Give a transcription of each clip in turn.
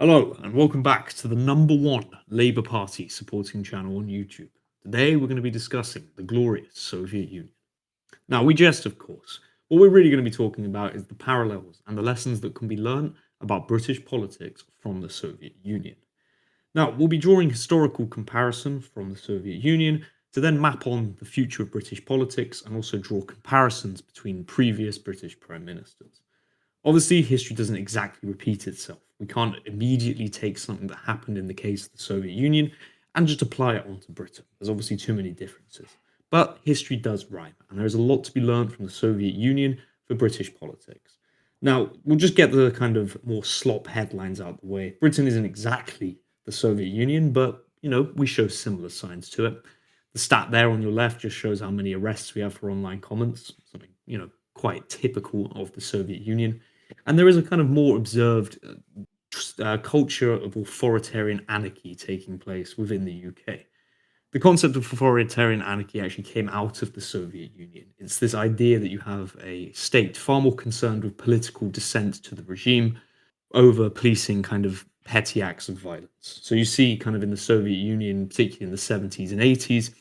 Hello, and welcome back to the #1 Labour Party supporting channel on YouTube. Today, we're going to be discussing the glorious Soviet Union. Now, we jest, of course. What we're really going to be talking about is the parallels and the lessons that can be learned about British politics from the Soviet Union. Now, we'll be drawing historical comparison from the Soviet Union to then map on the future of British politics and also draw comparisons between previous British prime ministers. Obviously, history doesn't exactly repeat itself. We can't immediately take something that happened in the case of the Soviet Union and just apply it onto Britain. There's obviously too many differences. But history does rhyme, and there is a lot to be learned from the Soviet Union for British politics. Now, we'll just get the kind of more slop headlines out of the way. Britain isn't exactly the Soviet Union, but, we show similar signs to it. The stat there on your left just shows how many arrests we have for online comments, something, quite typical of the Soviet Union. And there is a kind of more observed culture of authoritarian anarchy taking place within the UK. The concept of authoritarian anarchy actually came out of the Soviet Union. It's this idea that you have a state far more concerned with political dissent to the regime over policing kind of petty acts of violence. So you see kind of in the Soviet Union, particularly in the 70s and 80s,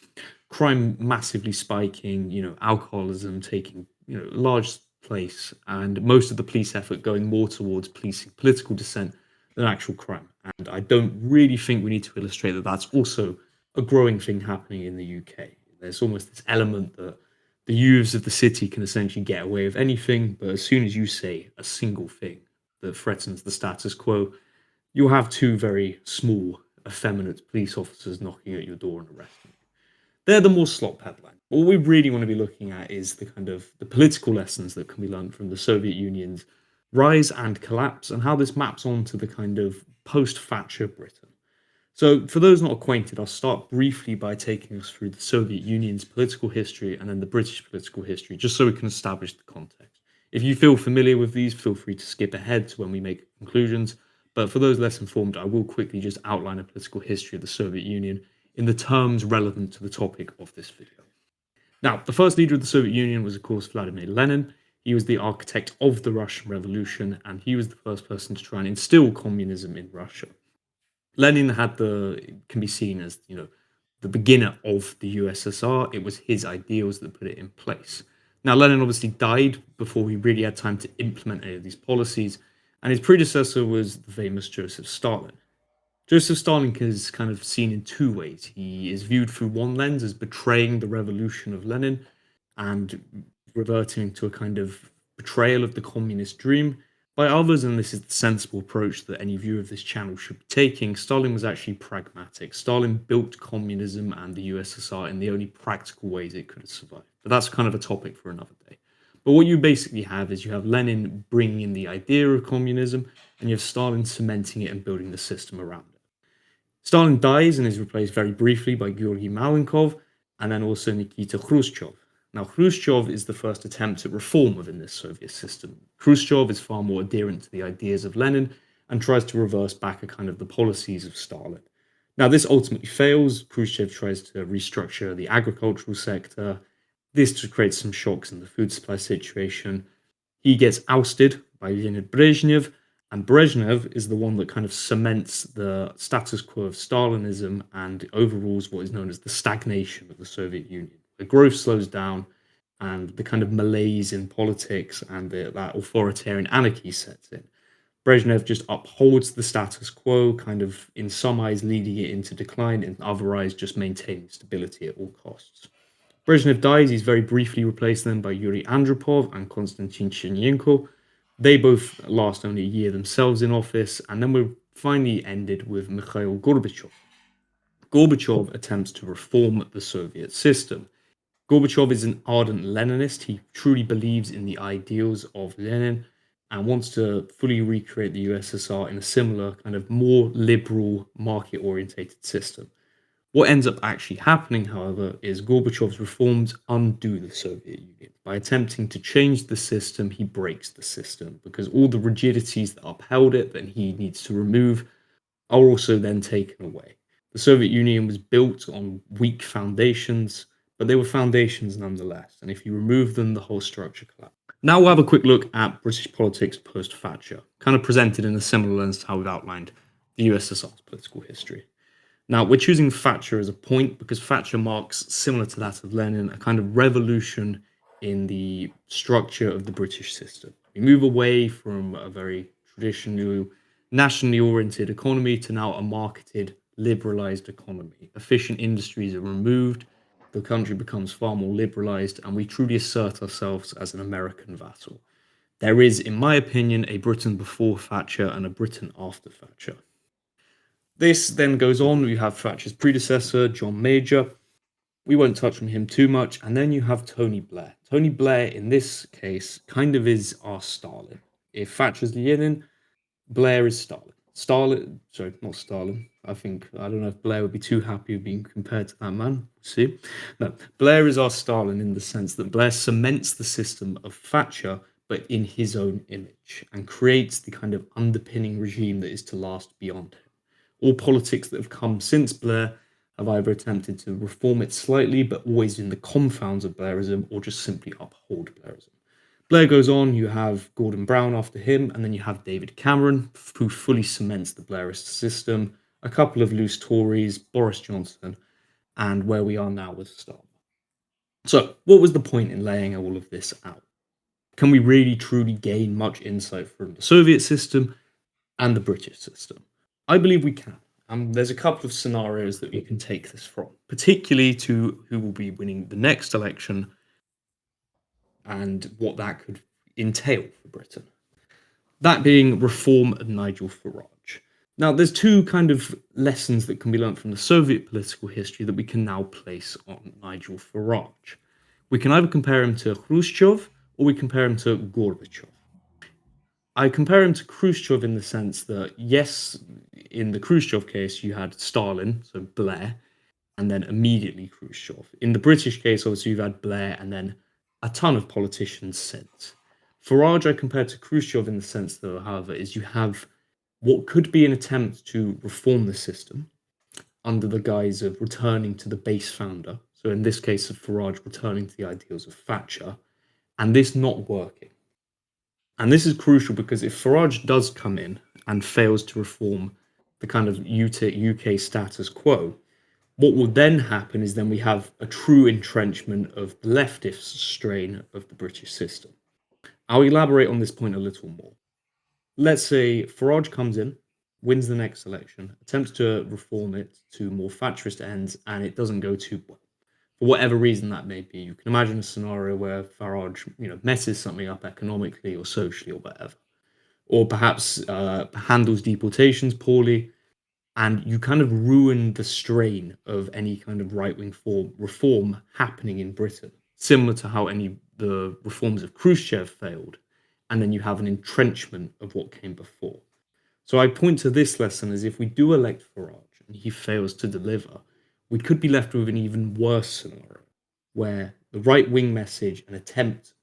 crime massively spiking, alcoholism taking, large place, and most of the police effort going more towards policing political dissent than actual crime. And I don't really think we need to illustrate that that's also a growing thing happening in the UK. There's almost this element that the youths of the city can essentially get away with anything, but as soon as you say a single thing that threatens the status quo, you'll have two very small, effeminate police officers knocking at your door and arresting you. They're the more slop headlines. What we really want to be looking at is the kind of the political lessons that can be learned from the Soviet Union's rise and collapse, and how this maps onto the kind of post-Thatcher Britain. So, for those not acquainted, I'll start briefly by taking us through the Soviet Union's political history and then the British political history, just so we can establish the context. If you feel familiar with these, feel free to skip ahead to when we make conclusions. But for those less informed, I will quickly just outline a political history of the Soviet Union in the terms relevant to the topic of this video. Now, the first leader of the Soviet Union was, of course, Vladimir Lenin. He was the architect of the Russian Revolution, and he was the first person to try and instill communism in Russia. Lenin can be seen as, the beginner of the USSR. It was his ideals that put it in place. Now, Lenin obviously died before he really had time to implement any of these policies, and his predecessor was the famous Joseph Stalin. Joseph Stalin is kind of seen in two ways. He is viewed through one lens as betraying the revolution of Lenin and reverting to a kind of betrayal of the communist dream. By others, and this is the sensible approach that any viewer of this channel should be taking, Stalin was actually pragmatic. Stalin built communism and the USSR in the only practical ways it could have survived. But that's kind of a topic for another day. But what you basically have is you have Lenin bringing in the idea of communism, and you have Stalin cementing it and building the system around it. Stalin dies and is replaced very briefly by Georgy Malenkov and then also Nikita Khrushchev. Now, Khrushchev is the first attempt at reform within this Soviet system. Khrushchev is far more adherent to the ideas of Lenin and tries to reverse back a kind of the policies of Stalin. Now, this ultimately fails. Khrushchev tries to restructure the agricultural sector. This creates some shocks in the food supply situation. He gets ousted by Leonid Brezhnev, and Brezhnev is the one that kind of cements the status quo of Stalinism and overrules what is known as the stagnation of the Soviet Union. The growth slows down, and the kind of malaise in politics and that authoritarian anarchy sets in. Brezhnev just upholds the status quo, kind of in some eyes leading it into decline, in other eyes just maintaining stability at all costs. Brezhnev dies. He's very briefly replaced then by Yuri Andropov and Konstantin Chernenko. They both last only a year themselves in office, and then we're finally ended with Mikhail Gorbachev. Gorbachev attempts to reform the Soviet system. Gorbachev is an ardent Leninist. He truly believes in the ideals of Lenin and wants to fully recreate the USSR in a similar kind of more liberal, market-orientated system. What ends up actually happening, however, is Gorbachev's reforms undo the Soviet Union. By attempting to change the system, he breaks the system because all the rigidities that upheld it that he needs to remove are also then taken away. The Soviet Union was built on weak foundations, but they were foundations nonetheless. And if you remove them, the whole structure collapsed. Now we'll have a quick look at British politics post-Thatcher, kind of presented in a similar lens to how we've outlined the USSR's political history. Now, we're choosing Thatcher as a point because Thatcher marks, similar to that of Lenin, a kind of revolution in the structure of the British system. We move away from a very traditional, nationally oriented economy to now a marketed, liberalized economy. Efficient industries are removed, the country becomes far more liberalized, and we truly assert ourselves as an American vassal. There is, in my opinion, a Britain before Thatcher and a Britain after Thatcher. This then goes on. We have Thatcher's predecessor, John Major. We won't touch on him too much. And then you have Tony Blair. Tony Blair, in this case, kind of is our Stalin. If Thatcher's Lenin, Blair is Stalin. Not Stalin. I don't know if Blair would be too happy with being compared to that man. See? No, Blair is our Stalin in the sense that Blair cements the system of Thatcher, but in his own image, and creates the kind of underpinning regime that is to last beyond him. All politics that have come since Blair have either attempted to reform it slightly, but always in the confounds of Blairism, or just simply uphold Blairism. Blair goes on, you have Gordon Brown after him, and then you have David Cameron, who fully cements the Blairist system, a couple of loose Tories, Boris Johnson, and where we are now with Starmer. So, what was the point in laying all of this out? Can we really truly gain much insight from the Soviet system and the British system? I believe we can. There's a couple of scenarios that we can take this from, particularly to who will be winning the next election and what that could entail for Britain. That being reform and Nigel Farage. Now, there's two kind of lessons that can be learned from the Soviet political history that we can now place on Nigel Farage. We can either compare him to Khrushchev or we compare him to Gorbachev. I compare him to Khrushchev in the sense that, yes, in the Khrushchev case, you had Stalin, so Blair, and then immediately Khrushchev. In the British case, obviously, you've had Blair and then a ton of politicians since. Farage, I compare to Khrushchev in the sense, though, however, is you have what could be an attempt to reform the system under the guise of returning to the base founder. So in this case of Farage, returning to the ideals of Thatcher, and this not working. And this is crucial because if Farage does come in and fails to reform the kind of UK status quo, what will then happen is then we have a true entrenchment of the leftist strain of the British system. I'll elaborate on this point a little more. Let's say Farage comes in, wins the next election, attempts to reform it to more Thatcherist ends, and it doesn't go too well. For whatever reason that may be, you can imagine a scenario where Farage, messes something up economically or socially or whatever, or perhaps handles deportations poorly, and you kind of ruin the strain of any kind of right-wing reform happening in Britain, similar to how the reforms of Khrushchev failed, and then you have an entrenchment of what came before. So I point to this lesson as if we do elect Farage and he fails to deliver, we could be left with an even worse scenario, where the right-wing message and attempt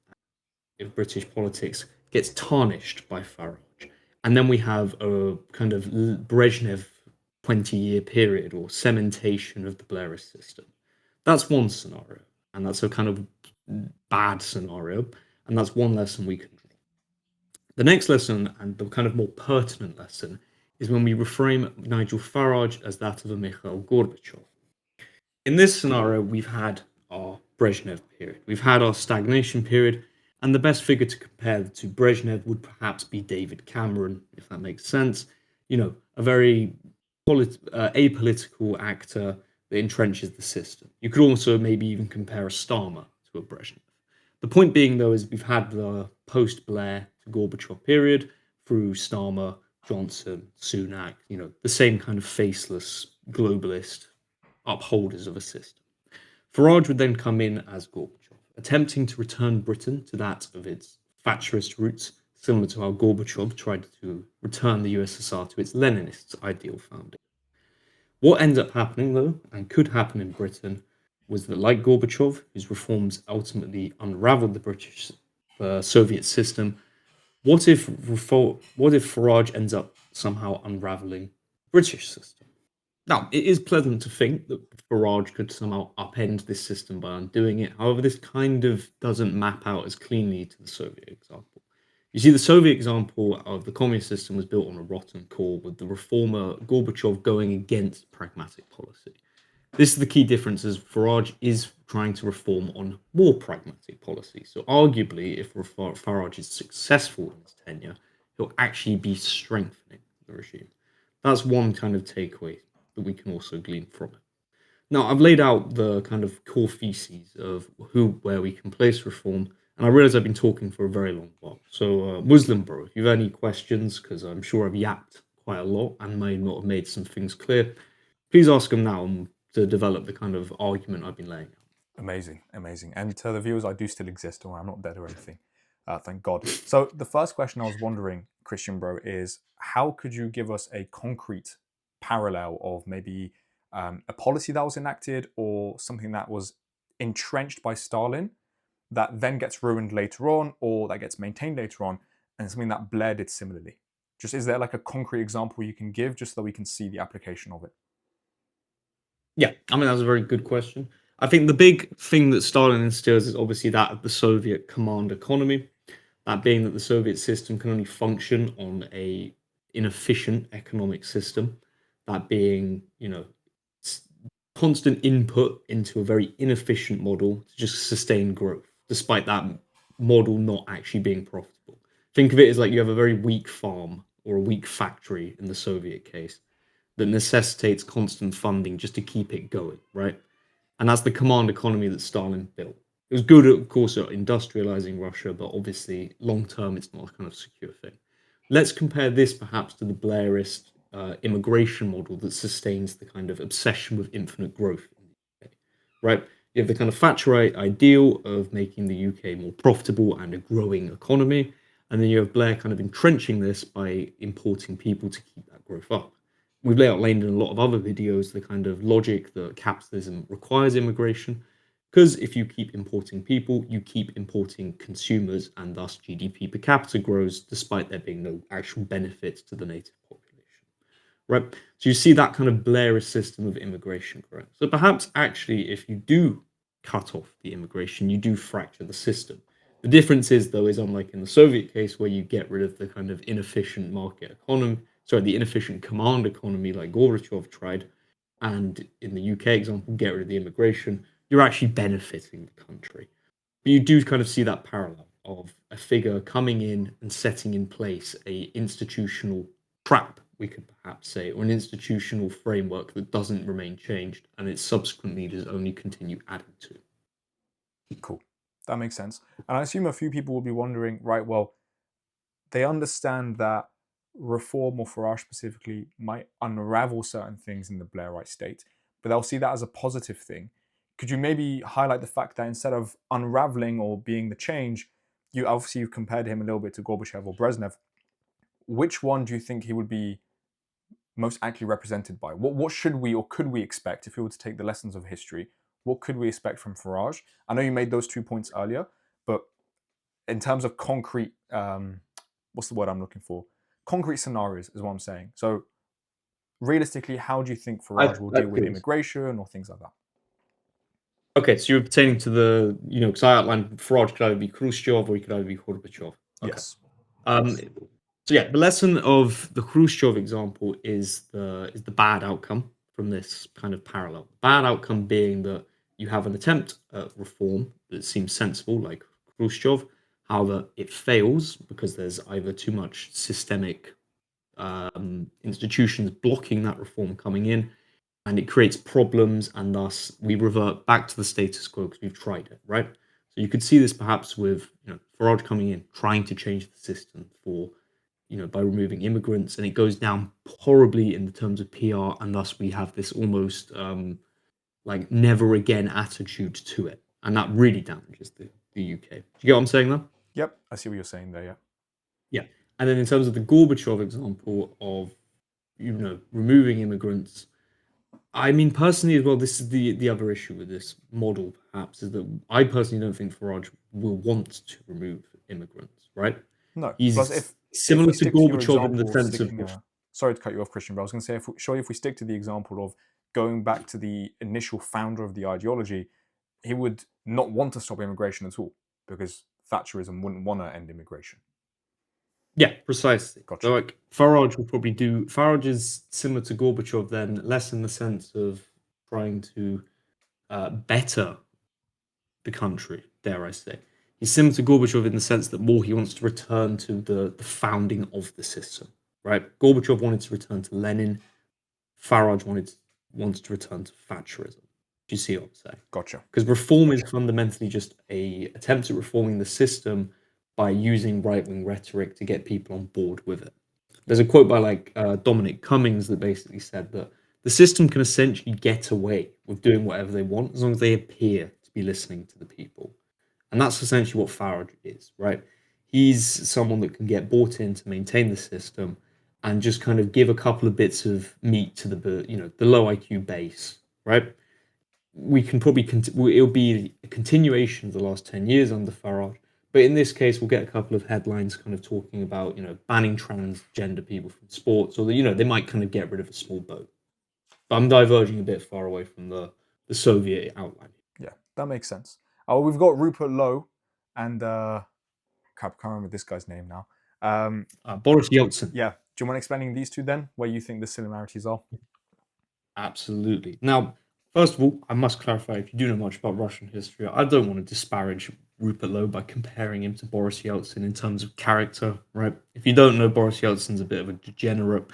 of British politics gets tarnished by Farage. And then we have a kind of Brezhnev 20-year period or cementation of the Blairist system. That's one scenario, and that's a kind of bad scenario, and that's one lesson we can draw. The next lesson, and the kind of more pertinent lesson, is when we reframe Nigel Farage as that of a Mikhail Gorbachev. In this scenario, we've had our Brezhnev period, we've had our stagnation period, and the best figure to compare to Brezhnev would perhaps be David Cameron, if that makes sense. A very apolitical actor that entrenches the system. You could also maybe even compare a Starmer to a Brezhnev. The point being, though, is we've had the post-Blair to Gorbachev period through Starmer, Johnson, Sunak, the same kind of faceless globalist upholders of a system. Farage would then come in as Gorbachev, attempting to return Britain to that of its Thatcherist roots, similar to how Gorbachev tried to return the USSR to its Leninist ideal founding. What ends up happening, though, and could happen in Britain, was that, like Gorbachev, whose reforms ultimately unraveled the Soviet system, what if Farage ends up somehow unraveling the British system? Now, it is pleasant to think that Farage could somehow upend this system by undoing it. However, this kind of doesn't map out as cleanly to the Soviet example. You see, the Soviet example of the communist system was built on a rotten core, with the reformer Gorbachev going against pragmatic policy. This is the key difference, as Farage is trying to reform on more pragmatic policy. So arguably, if Farage is successful in his tenure, he'll actually be strengthening the regime. That's one kind of takeaway that we can also glean from it. Now, I've laid out the kind of core theses of where we can place reform, and I realize I've been talking for a very long while. So, Muslim bro, if you have any questions, because I'm sure I've yapped quite a lot and may not have made some things clear, please ask them now to develop the kind of argument I've been laying out. Amazing, amazing. And to the viewers, I do still exist, or I'm not dead or anything. Thank God. So the first question I was wondering, Christian bro, is how could you give us a concrete parallel of maybe a policy that was enacted or something that was entrenched by Stalin that then gets ruined later on or that gets maintained later on, and something that Blair did similarly? Just is there like a concrete example you can give just so we can see the application of it? Yeah, I mean, that's a very good question. I think the big thing that Stalin instills is obviously that of the Soviet command economy. That being that the Soviet system can only function on a inefficient economic system. That being, constant input into a very inefficient model to just sustain growth, despite that model not actually being profitable. Think of it as like you have a very weak farm or a weak factory in the Soviet case that necessitates constant funding just to keep it going, right? And that's the command economy that Stalin built. It was good, of course, at industrializing Russia, but obviously, long term, it's not a kind of secure thing. Let's compare this perhaps to the Blairist immigration model that sustains the kind of obsession with infinite growth in the UK, right? You have the kind of Thatcherite ideal of making the UK more profitable and a growing economy. And then you have Blair kind of entrenching this by importing people to keep that growth up. We've outlined in a lot of other videos the kind of logic that capitalism requires immigration, because if you keep importing people, you keep importing consumers, and thus GDP per capita grows despite there being no actual benefits to the native population, right? So you see that kind of Blairist system of immigration growing. So perhaps actually, if you do cut off the immigration, you do fracture the system. The difference is, though, is unlike in the Soviet case where you get rid of the kind of inefficient market economy, the inefficient command economy like Gorbachev tried, and in the UK example, get rid of the immigration, you're actually benefiting the country. But you do kind of see that parallel of a figure coming in and setting in place a institutional trap, we could perhaps say, or an institutional framework that doesn't remain changed, and its subsequent leaders only continue adding to. Cool. That makes sense. And I assume a few people will be wondering, right, well, they understand that reform, or Farage specifically, might unravel certain things in the Blairite state, but they'll see that as a positive thing. Could you maybe highlight the fact that instead of unraveling or being the change, you've compared him a little bit to Gorbachev or Brezhnev. Which one do you think he would be most accurately represented by? What should we or could we expect if we were to take the lessons of history? What could we expect from Farage? I know you made those 2 points earlier, but in terms of concrete, what's the word I'm looking for? Concrete scenarios is what I'm saying. So realistically, how do you think Farage will deal with immigration or things like that? Okay, so you're pertaining to the, because I outlined Farage could either be Khrushchev or he could either be Gorbachev. Okay. Yes. So yeah, the lesson of the Khrushchev example is the bad outcome from this kind of parallel. Bad outcome being that you have an attempt at reform that seems sensible, like Khrushchev. However, it fails because there's either too much systemic institutions blocking that reform coming in, and it creates problems, and thus we revert back to the status quo because we've tried it, right? So you could see this perhaps with Farage coming in, trying to change the system by removing immigrants, and it goes down horribly in the terms of PR, and thus we have this almost like never again attitude to it, and that really damages the UK. Do you get what I'm saying there? Yep, I see what you're saying there. Yeah. Yeah, and then in terms of the Gorbachev example of removing immigrants, I mean, personally as well, this is the other issue with this model, perhaps, is that I personally don't think Farage will want to remove immigrants, right? No, He's because if similar we to stick to your Gorbachev in the example of sense of sticking, sorry to cut you off, Christian, but I was going to say, if we stick to the example of going back to the initial founder of the ideology, he would not want to stop immigration at all because Thatcherism wouldn't want to end immigration. Yeah, precisely. Gotcha. So like Farage will probably do. Farage is similar to Gorbachev, then less in the sense of trying to better the country. Dare I say, he's similar to Gorbachev in the sense that more he wants to return to the founding of the system. Right? Gorbachev wanted to return to Lenin. Farage wants to return to Thatcherism. Do you see what I'm saying? Gotcha. Because reform is fundamentally just a attempt at reforming the system by using right wing rhetoric to get people on board with it. There's a quote by Dominic Cummings that basically said that the system can essentially get away with doing whatever they want as long as they appear to be listening to the people. And that's essentially what Farage is, right? He's someone that can get bought in to maintain the system and just kind of give a couple of bits of meat to the low IQ base, right? We can probably it'll be a continuation of the last 10 years under Farage, but in this case we'll get a couple of headlines kind of talking about banning transgender people from sports, or they might kind of get rid of a small boat. But I'm diverging a bit far away from the Soviet outline. Yeah, that makes sense. We've got Rupert Lowe and I can't remember this guy's name now. Boris Yeltsin. Yeah, do you mind explaining these two then, where you think the similarities are? Absolutely. Now, first of all, I must clarify, if you do know much about Russian history, I don't want to disparage Rupert Lowe by comparing him to Boris Yeltsin in terms of character, right? If you don't know, Boris Yeltsin's a bit of a degenerate,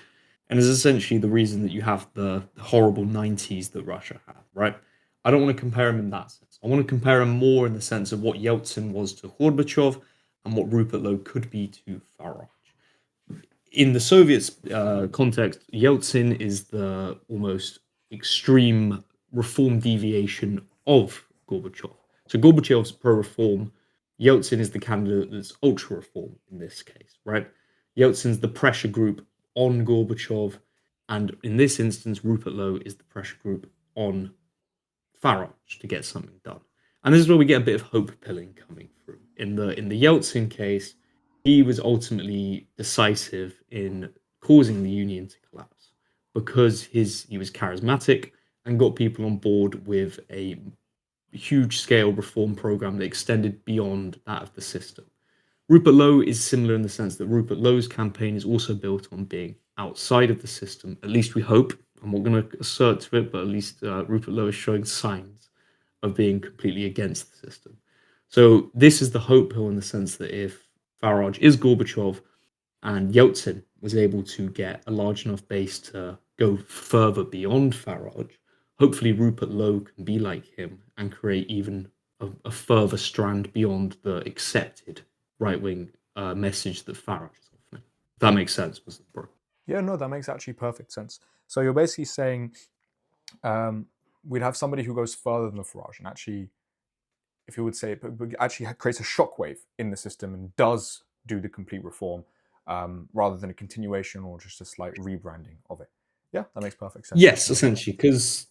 and is essentially the reason that you have the horrible 90s that Russia had, right? I don't want to compare him in that sense. I want to compare him more in the sense of what Yeltsin was to Gorbachev and what Rupert Lowe could be to Farage. In the Soviet context, Yeltsin is the almost extreme reform deviation of Gorbachev. So Gorbachev's pro-reform, Yeltsin is the candidate that's ultra-reform in this case, right? Yeltsin's the pressure group on Gorbachev, and in this instance, Rupert Lowe is the pressure group on Farage to get something done. And this is where we get a bit of hope pilling coming through. In the Yeltsin case, he was ultimately decisive in causing the union to collapse because he was charismatic and got people on board with a huge scale reform program that extended beyond that of the system. Rupert Lowe is similar in the sense that Rupert Lowe's campaign is also built on being outside of the system. At least we hope. I'm not going to assert to it, but at least Rupert Lowe is showing signs of being completely against the system. So this is the hope pill in the sense that if Farage is Gorbachev and Yeltsin was able to get a large enough base to go further beyond Farage, hopefully Rupert Lowe can be like him and create even a further strand beyond the accepted right-wing message that Farage is offering. If that makes sense, bro. Yeah, no, that makes actually perfect sense. So you're basically saying we'd have somebody who goes further than the Farage and actually, if you would say it, actually creates a shockwave in the system and does do the complete reform rather than a continuation or just a slight rebranding of it. Yeah, that makes perfect sense. Yes, essentially, because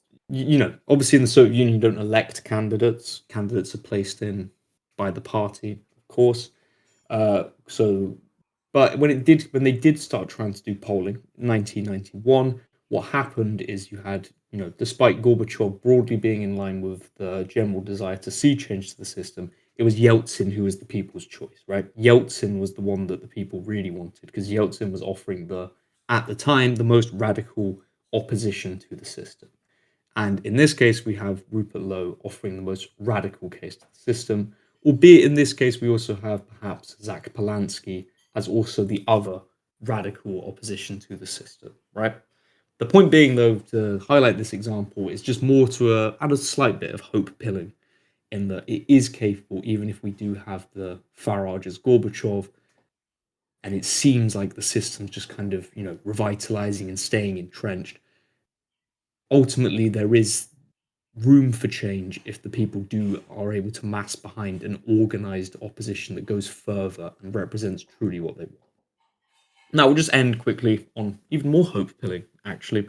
obviously in the Soviet Union, you don't elect candidates. Candidates are placed in by the party, of course. But when they did start trying to do polling, 1991, what happened is you had, despite Gorbachev broadly being in line with the general desire to see change to the system, it was Yeltsin who was the people's choice, right? Yeltsin was the one that the people really wanted because Yeltsin was offering at the time, the most radical opposition to the system. And in this case, we have Rupert Lowe offering the most radical case to the system, albeit in this case, we also have perhaps Zach Polanski as also the other radical opposition to the system, right? The point being, though, to highlight this example is just more to add a slight bit of hope pilling in that it is capable, even if we do have the Farage as Gorbachev, and it seems like the system's just kind of, revitalizing and staying entrenched. Ultimately, there is room for change if the people are able to mass behind an organized opposition that goes further and represents truly what they want. Now, we'll just end quickly on even more hope pilling, actually,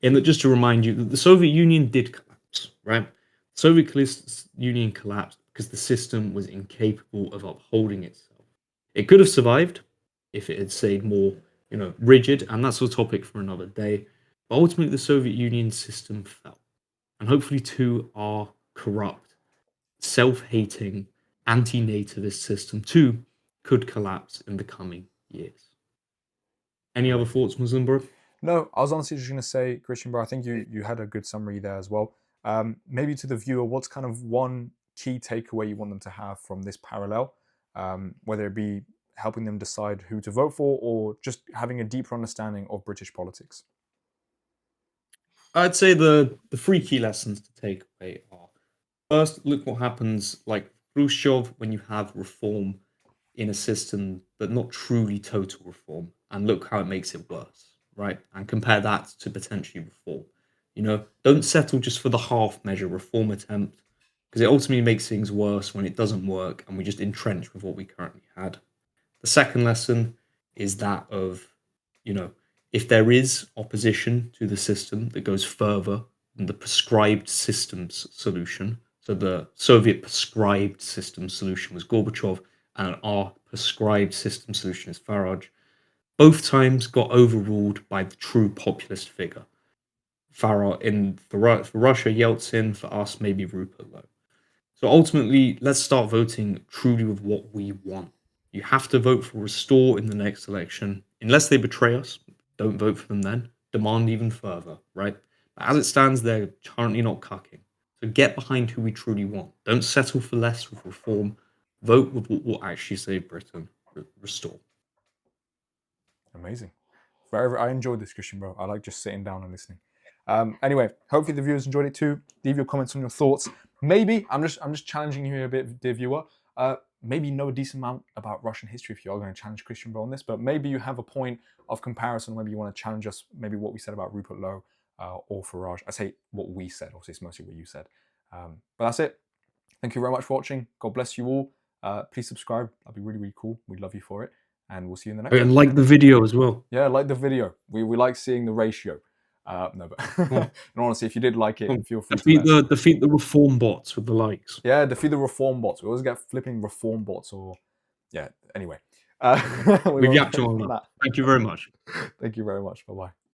in that just to remind you that the Soviet Union did collapse, right? The Soviet Union collapsed because the system was incapable of upholding itself. It could have survived if it had stayed more, rigid, and that's a topic for another day. But ultimately, the Soviet Union system fell. And hopefully, too, our corrupt, self-hating, anti-nativist system, too, could collapse in the coming years. Any other thoughts, Muslim bro? No, I was honestly just going to say, Christian, bro, I think you had a good summary there as well. Maybe to the viewer, what's kind of one key takeaway you want them to have from this parallel, whether it be helping them decide who to vote for or just having a deeper understanding of British politics? I'd say the three key lessons to take away are: first, look what happens like Khrushchev when you have reform in a system, but not truly total reform, and look how it makes it worse, right? And compare that to potentially reform. Don't settle just for the half measure reform attempt, because it ultimately makes things worse when it doesn't work and we just entrench with what we currently had. The second lesson is that of, if there is opposition to the system that goes further than the prescribed systems solution, so the Soviet prescribed system solution was Gorbachev, and our prescribed system solution is Farage, both times got overruled by the true populist figure. Farage for Russia, Yeltsin; for us, maybe Rupert Lowe. So ultimately, let's start voting truly with what we want. You have to vote for Restore in the next election. Unless they betray us, don't vote for them then. Demand even further, right? But as it stands, they're currently not cucking. So get behind who we truly want. Don't settle for less with reform. Vote with what will actually save Britain. Restore. Amazing. I enjoyed this, Christian, bro. I like just sitting down and listening. Anyway, hopefully the viewers enjoyed it too. Leave your comments on your thoughts. Maybe I'm just challenging you here a bit, dear viewer. Maybe know a decent amount about Russian history if you are going to challenge Christian bro on this, but maybe you have a point of comparison. Maybe you want to challenge us. Maybe what we said about Rupert Lowe or Farage. I say what we said. Obviously, it's mostly what you said. But that's it. Thank you very much for watching. God bless you all. Please subscribe. That'd be really, really cool. We'd love you for it. And we'll see you in the next one. And like the video as well. Yeah, like the video. We like seeing the ratio. No, but and honestly, if you did like it, feel free to defeat the reform bots with the likes. Yeah, defeat the reform bots. We always get flipping reform bots or yeah. Anyway, We've yapped on that. Thank you very much. Thank you very much. Bye bye.